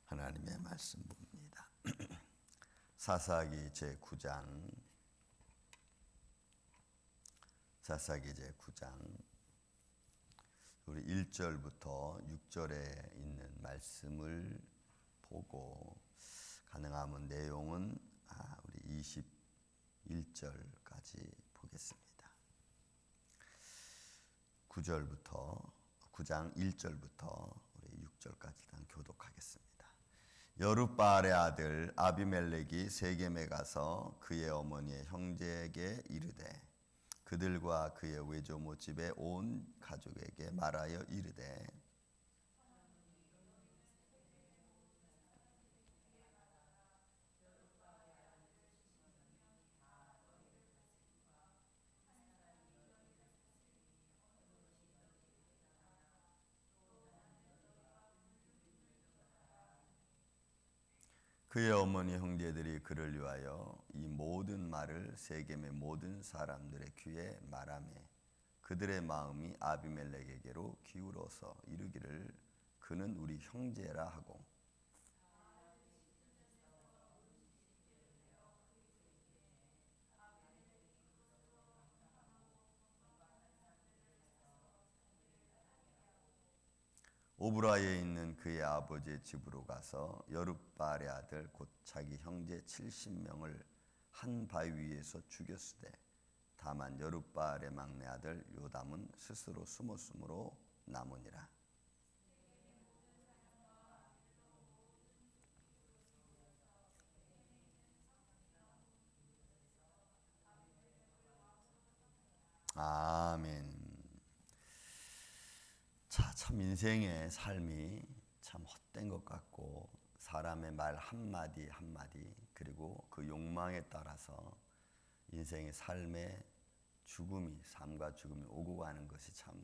하나님의 말씀 봅니다. 사사기 제9장 우리 1절부터 6절에 있는 말씀을 보고 가능하면 내용은 우리 21절까지 보겠습니다. 9장 1절부터 우리 6절까지 일단 교독하겠습니다. 여룻바알의 아들 아비멜렉이 세겜에 가서 그의 어머니의 형제에게 이르되 그들과 그의 외조모 집에 온 가족에게 말하여 이르되 그의 어머니 형제들이 그를 위하여 이 모든 말을 세겜의 모든 사람들의 귀에 말하매 그들의 마음이 아비멜렉에게로 기울어서 이르기를 그는 우리 형제라 하고 오브라에 있는 그의 아버지의 집으로 가서 여룻바알의 아들 곧 자기 형제 70명을 한 바위 위에서 죽였으되 다만 여룻바알의 막내 아들 요담은 스스로 숨었으므로 남으니라. 아멘. 참 인생의 삶이 참 헛된 것 같고 사람의 말 한마디 한마디 그리고 그 욕망에 따라서 인생의 삶의 삶과 죽음이 오고 가는 것이 참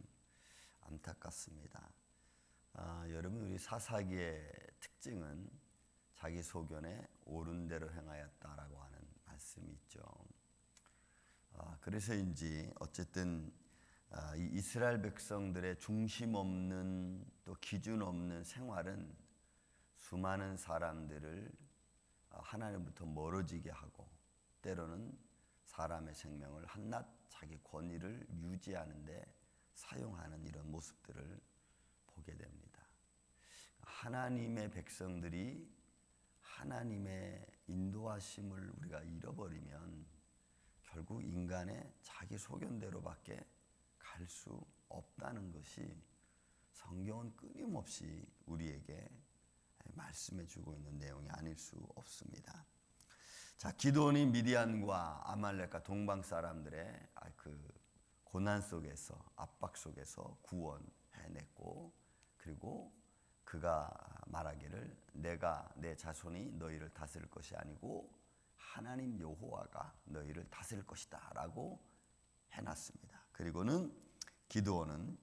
안타깝습니다. 여러분 우리 사사기의 특징은 자기 소견에 옳은 대로 행하였다라고 하는 말씀이 있죠. 그래서인지 어쨌든 이 이스라엘 백성들의 중심 없는 또 기준 없는 생활은 수많은 사람들을 하나님부터 멀어지게 하고 때로는 사람의 생명을 한낱 자기 권위를 유지하는 데 사용하는 이런 모습들을 보게 됩니다. 하나님의 백성들이 하나님의 인도하심을 우리가 잃어버리면 결국 인간의 자기 소견대로밖에 갈 수 없다는 것이 성경은 끊임없이 우리에게 말씀해 주고 있는 내용이 아닐 수 없습니다. 자, 기드온이 미디안과 아말렉과 동방 사람들의 그 고난 속에서 압박 속에서 구원해냈고 그리고 그가 말하기를 내가 내 자손이 너희를 다스릴 것이 아니고 하나님 여호와가 너희를 다스릴 것이다 라고 해놨습니다. 그리고는 기드온은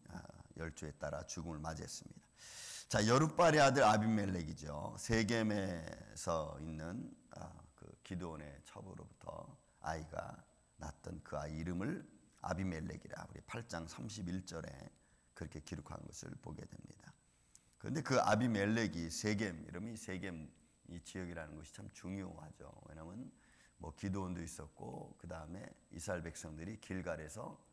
열조에 따라 죽음을 맞이했습니다. 자, 여룻바알의 아들 아비멜렉이죠. 세겜에서 있는 그 기드온의 첩으로부터 아이가 낳았던 그 아이 이름을 아비멜렉이라 우리 8장 31절에 그렇게 기록한 것을 보게 됩니다. 그런데 그 아비멜렉이 세겜 이름이 세겜 이 지역이라는 것이 참 중요하죠. 왜냐하면 기드온도 있었고 그 다음에 이스라엘 백성들이 길갈에서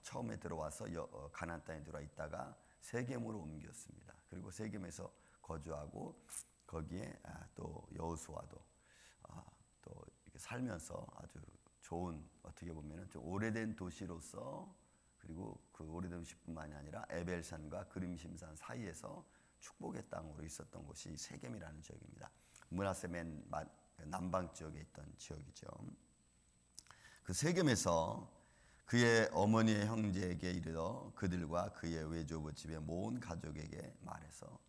처음에 들어와서 가나안 땅에 들어와 있다가 세겜으로 옮겼습니다. 그리고 세겜에서 거주하고 거기에 또 여호수아도 또 이렇게 살면서 아주 좋은 어떻게 보면은 좀 오래된 도시로서 그리고 그 오래된 도시뿐만이 아니라 에벨산과 그림심산 사이에서 축복의 땅으로 있었던 곳이 세겜이라는 지역입니다. 므낫세 맨 남방 지역에 있던 지역이죠. 그 세겜에서 그의 어머니의 형제에게 이르러 그들과 그의 외조부 집의 모든 가족에게 말해서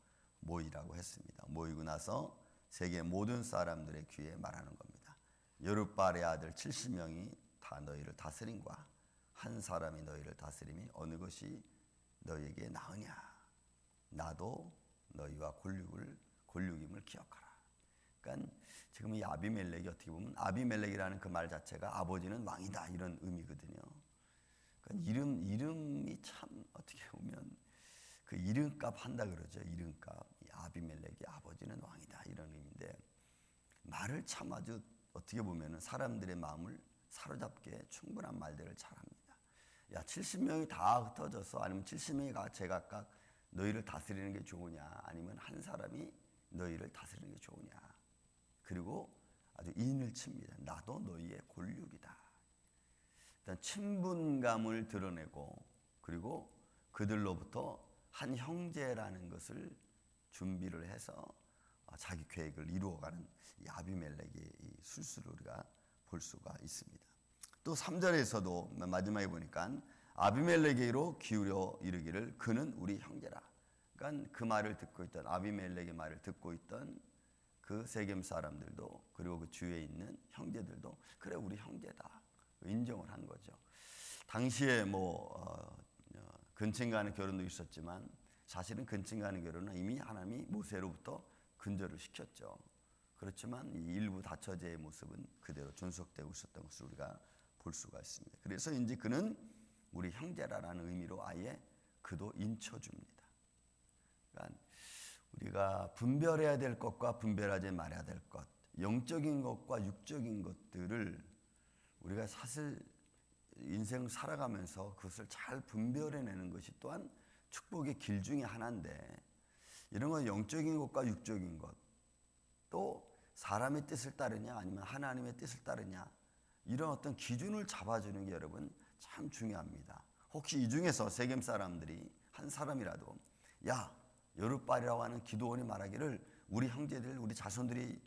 모이라고 했습니다. 모이고 나서 세계 모든 사람들의 귀에 말하는 겁니다. 여룻바알의 아들 70명이 다 너희를 다스림과 한 사람이 너희를 다스림이 어느 것이 너희에게 나으냐. 나도 너희와 골육임을 기억하라. 그러니까 지금 이 아비멜렉이 어떻게 보면 아비멜렉이라는 그 말 자체가 아버지는 왕이다 이런 의미거든요. 그러니까 이름이 참 어떻게 보면 그 이름값 한다 그러죠. 이름값. 아비멜렉의 아버지는 왕이다, 이런 의미인데, 말을 참 아주 어떻게 보면 사람들의 마음을 사로잡기에 충분한 말들을 잘합니다. 야, 70명이 다 흩어져서, 아니면 70명이 제각각 너희를 다스리는 게 좋으냐, 아니면 한 사람이 너희를 다스리는 게 좋으냐. 그리고 아주 인을 칩니다. 나도 너희의 골육이다. 일단 친분감을 드러내고, 그리고 그들로부터 한 형제라는 것을 준비를 해서 자기 계획을 이루어가는 이 아비멜렉의 이 술수를 우리가 볼 수가 있습니다. 또 3절에서도 마지막에 보니까 아비멜렉에게로 기울여 이르기를 그는 우리 형제라. 그러니까 그 말을 듣고 있던, 아비멜렉의 말을 듣고 있던 그 세겜 사람들도, 그리고 그 주위에 있는 형제들도 그래, 우리 형제다, 인정을 한 거죠. 당시에 근친간의 결혼도 있었지만, 사실은 근친간의 결혼은 이미 하나님이 모세로부터 근절을 시켰죠. 그렇지만 이 일부 다처제의 모습은 그대로 존속되고 있었던 것을 우리가 볼 수가 있습니다. 그래서 이제 그는 우리 형제라는 의미로 아예 그도 인쳐줍니다. 그러니까 우리가 분별해야 될 것과 분별하지 말아야 될 것, 영적인 것과 육적인 것들을 우리가 사실 인생을 살아가면서 그것을 잘 분별해내는 것이 또한 축복의 길 중에 하나인데, 이런 건 영적인 것과 육적인 것, 또 사람의 뜻을 따르냐 아니면 하나님의 뜻을 따르냐, 이런 어떤 기준을 잡아주는 게 여러분 참 중요합니다. 혹시 이 중에서 세겜 사람들이 한 사람이라도, 야, 여룻바알이라고 하는 기드온이 말하기를 우리 형제들, 우리 자손들이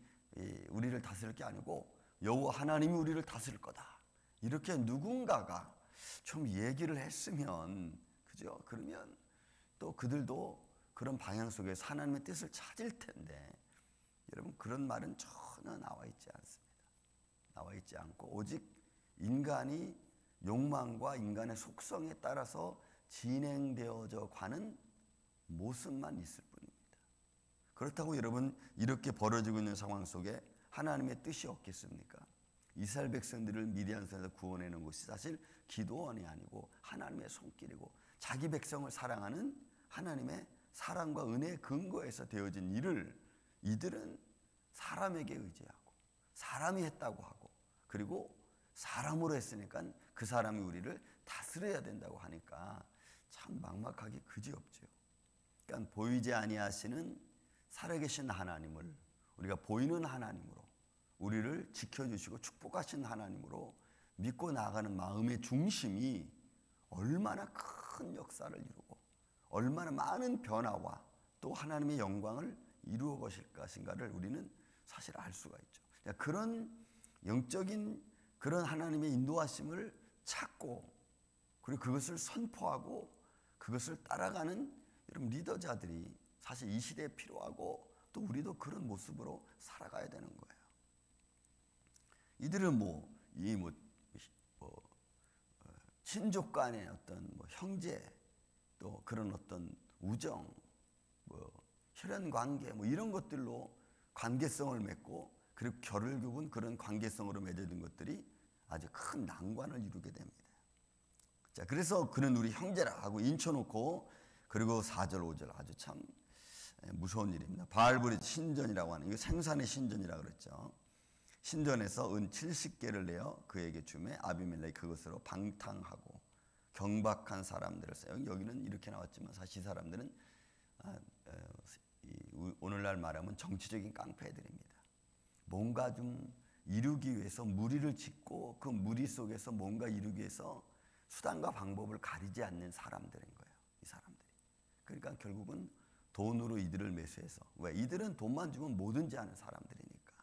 우리를 다스릴 게 아니고 여호와 하나님이 우리를 다스릴 거다, 이렇게 누군가가 좀 얘기를 했으면, 그죠? 그러면 또 그들도 그런 방향 속에서 하나님의 뜻을 찾을 텐데, 여러분 그런 말은 전혀 나와 있지 않습니다. 나와 있지 않고 오직 인간이 욕망과 인간의 속성에 따라서 진행되어져 가는 모습만 있을 뿐입니다. 그렇다고 여러분 이렇게 벌어지고 있는 상황 속에 하나님의 뜻이 없겠습니까? 이스라엘 백성들을 미디안에서 구원해낸 것이 사실 기드온이 아니고 하나님의 손길이고, 자기 백성을 사랑하는 하나님의 사랑과 은혜의 근거에서 되어진 일을 이들은 사람에게 의지하고, 사람이 했다고 하고, 그리고 사람으로 했으니까 그 사람이 우리를 다스려야 된다고 하니까 참 막막하기 그지없죠. 그러니까 보이지 아니하시는 살아계신 하나님을 우리가 보이는 하나님으로, 우리를 지켜주시고 축복하신 하나님으로 믿고 나아가는 마음의 중심이 얼마나 큰 역사를 이루고 얼마나 많은 변화와 또 하나님의 영광을 이루어 가실 것인가를 우리는 사실 알 수가 있죠. 그런 영적인 그런 하나님의 인도하심을 찾고, 그리고 그것을 선포하고 그것을 따라가는 여러분 리더자들이 사실 이 시대에 필요하고, 또 우리도 그런 모습으로 살아가야 되는 거예요. 이들은 친족 간의 어떤 형제, 또 그런 어떤 우정, 혈연 관계, 이런 것들로 관계성을 맺고, 그리고 결국은 그런 관계성으로 맺어진 것들이 아주 큰 난관을 이루게 됩니다. 자, 그래서 그는 우리 형제라 하고 인쳐놓고, 그리고 4절 5절 아주 참 무서운 일입니다. 바알브릿 신전이라고 하는, 이거 생산의 신전이라고 그랬죠. 신전에서 은 70개를 내어 그에게 주매 아비멜렉이 그것으로 방탕하고 경박한 사람들을 써요. 여기는 이렇게 나왔지만 사실 이 사람들은 오늘날 말하면 정치적인 깡패들입니다. 뭔가 좀 이루기 위해서 무리를 짓고, 그 무리 속에서 뭔가 이루기 위해서 수단과 방법을 가리지 않는 사람들인 거예요, 이 사람들이. 그러니까 결국은 돈으로 이들을 매수해서, 왜? 이들은 돈만 주면 뭐든지 하는 사람들이니까.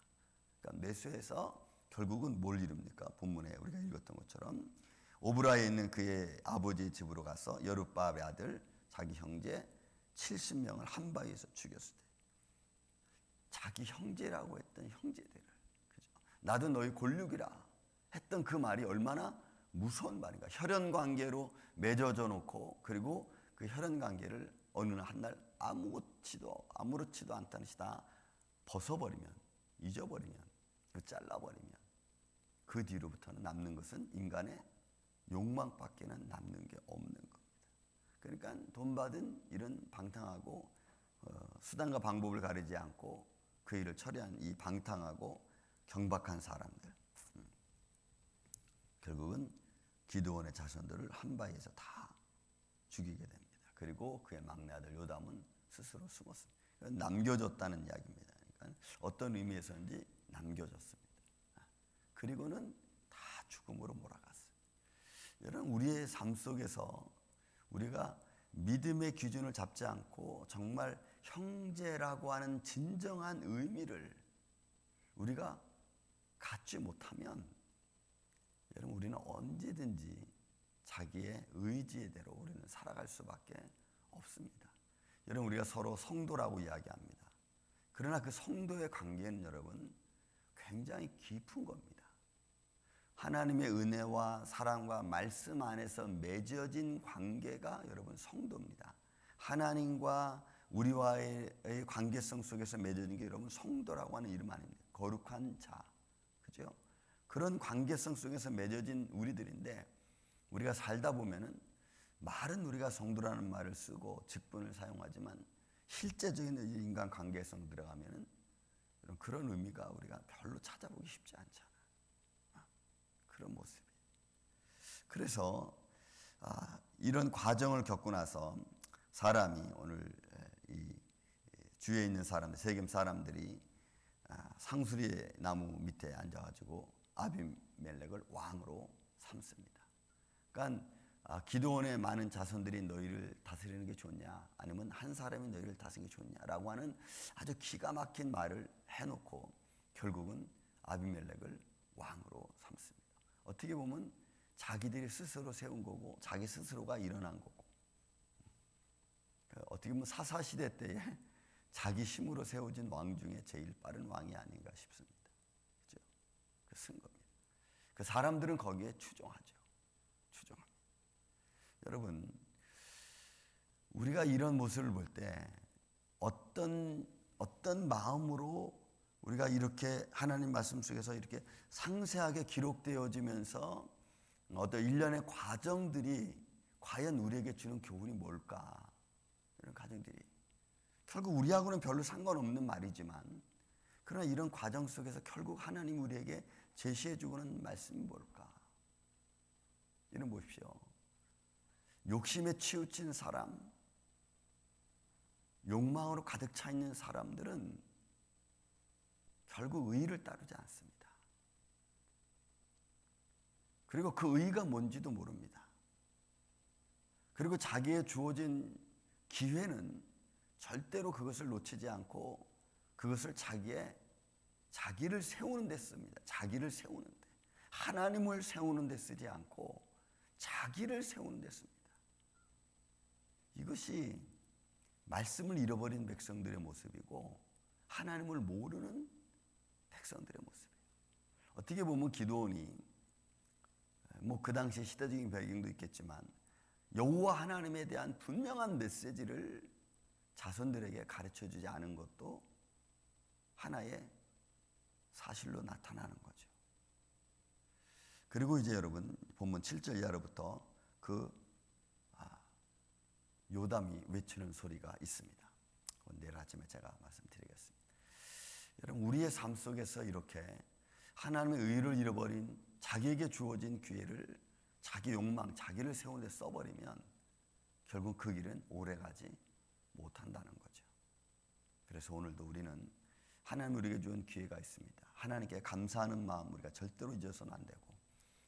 그러니까 매수해서 결국은 뭘 이룹니까? 본문에 우리가 읽었던 것처럼 오브라에 있는 그의 아버지의 집으로 가서 여룻바알의 아들 자기 형제 70명을 한 바위에서 죽였을 때, 자기 형제라고 했던 형제들을, 그죠? 나도 너희 골육이라 했던 그 말이 얼마나 무서운 말인가. 혈연 관계로 맺어져 놓고, 그리고 그 혈연 관계를 어느 한날 아무렇지도 않다는 시다 벗어버리면, 잊어버리면, 잘라버리면 그 뒤로부터는 남는 것은 인간의 욕망밖에는 남는 게 없는 겁니다. 그러니까 돈 받은 이런 방탕하고 수단과 방법을 가리지 않고 그 일을 처리한 이 방탕하고 경박한 사람들, 결국은 기드온의 자손들을 한 바위에서 다 죽이게 됩니다. 그리고 그의 막내 아들 요담은 스스로 숨었습니다. 남겨졌다는 이야기입니다. 그러니까 어떤 의미에서인지 남겨졌습니다. 그리고는 다 죽음으로 몰아갔어요. 여러분, 우리의 삶 속에서 우리가 믿음의 기준을 잡지 않고 정말 형제라고 하는 진정한 의미를 우리가 갖지 못하면 여러분, 우리는 언제든지 자기의 의지대로 우리는 살아갈 수밖에 없습니다. 여러분, 우리가 서로 성도라고 이야기합니다. 그러나 그 성도의 관계는 여러분 굉장히 깊은 겁니다. 하나님의 은혜와 사랑과 말씀 안에서 맺어진 관계가 여러분 성도입니다. 하나님과 우리와의 관계성 속에서 맺어진 게 여러분 성도라고 하는 이름 아닙니다. 거룩한 자, 그죠? 그런 관계성 속에서 맺어진 우리들인데, 우리가 살다 보면은 말은 우리가 성도라는 말을 쓰고 직분을 사용하지만 실제적인 인간 관계성 들어가면은 그런 의미가 우리가 별로 찾아보기 쉽지 않잖아. 그런 모습이. 그래서 이런 과정을 겪고 나서 사람이 오늘 이 주위에 있는 사람들, 세겜 사람들이 상수리 나무 밑에 앉아가지고 아비멜렉을 왕으로 삼습니다. 그러니까 기드온의 많은 자손들이 너희를 다스리는 게 좋냐, 아니면 한 사람이 너희를 다스리는 게 좋냐라고 하는 아주 기가 막힌 말을 해놓고 결국은 아비멜렉을 왕으로 삼습니다. 어떻게 보면 자기들이 스스로 세운 거고 자기 스스로가 일어난 거고, 어떻게 보면 사사시대 때에 자기 힘으로 세워진 왕 중에 제일 빠른 왕이 아닌가 싶습니다. 그죠? 쓴 겁니다. 그 사람들은 거기에 추종하죠. 추종합니다. 여러분, 우리가 이런 모습을 볼 때 어떤 마음으로 우리가 이렇게 하나님 말씀 속에서 이렇게 상세하게 기록되어지면서 어떤 일련의 과정들이 과연 우리에게 주는 교훈이 뭘까? 이런 과정들이 결국 우리하고는 별로 상관없는 말이지만, 그러나 이런 과정 속에서 결국 하나님 우리에게 제시해주고는 말씀이 뭘까? 이런 보십시오. 욕심에 치우친 사람, 욕망으로 가득 차 있는 사람들은 결국 의를 따르지 않습니다. 그리고 그 의가 뭔지도 모릅니다. 그리고 자기의 주어진 기회는 절대로 그것을 놓치지 않고 그것을 자기를 세우는 데 씁니다. 자기를 세우는 데. 하나님을 세우는 데 쓰지 않고 자기를 세우는 데 씁니다. 이것이 말씀을 잃어버린 백성들의 모습이고 하나님을 모르는 백성들의 모습이에요. 어떻게 보면 기드온이 그 당시 시대적인 배경도 있겠지만 여호와 하나님에 대한 분명한 메시지를 자손들에게 가르쳐주지 않은 것도 하나의 사실로 나타나는 거죠. 그리고 이제 여러분 본문 7절 이하로부터 요담이 외치는 소리가 있습니다. 내일 아침에 제가 말씀드리겠습니다. 여러분, 우리의 삶 속에서 이렇게 하나님의 의를 잃어버린 자기에게 주어진 기회를 자기 욕망, 자기를 세우는 데 써버리면 결국 그 길은 오래가지 못한다는 거죠. 그래서 오늘도 우리는 하나님 우리에게 준 기회가 있습니다. 하나님께 감사하는 마음 우리가 절대로 잊어서는 안 되고,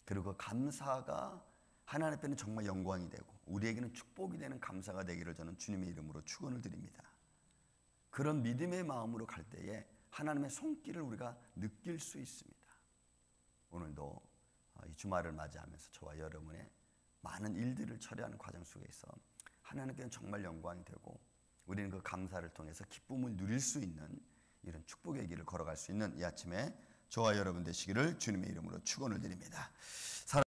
그리고 그 감사가 하나님 앞에는 정말 영광이 되고 우리에게는 축복이 되는 감사가 되기를 저는 주님의 이름으로 축원을 드립니다. 그런 믿음의 마음으로 갈 때에 하나님의 손길을 우리가 느낄 수 있습니다. 오늘도 이 주말을 맞이하면서 저와 여러분의 많은 일들을 처리하는 과정 속에서 하나님께는 정말 영광이 되고 우리는 그 감사를 통해서 기쁨을 누릴 수 있는 이런 축복의 길을 걸어갈 수 있는 이 아침에 저와 여러분 되시기를 주님의 이름으로 축원을 드립니다.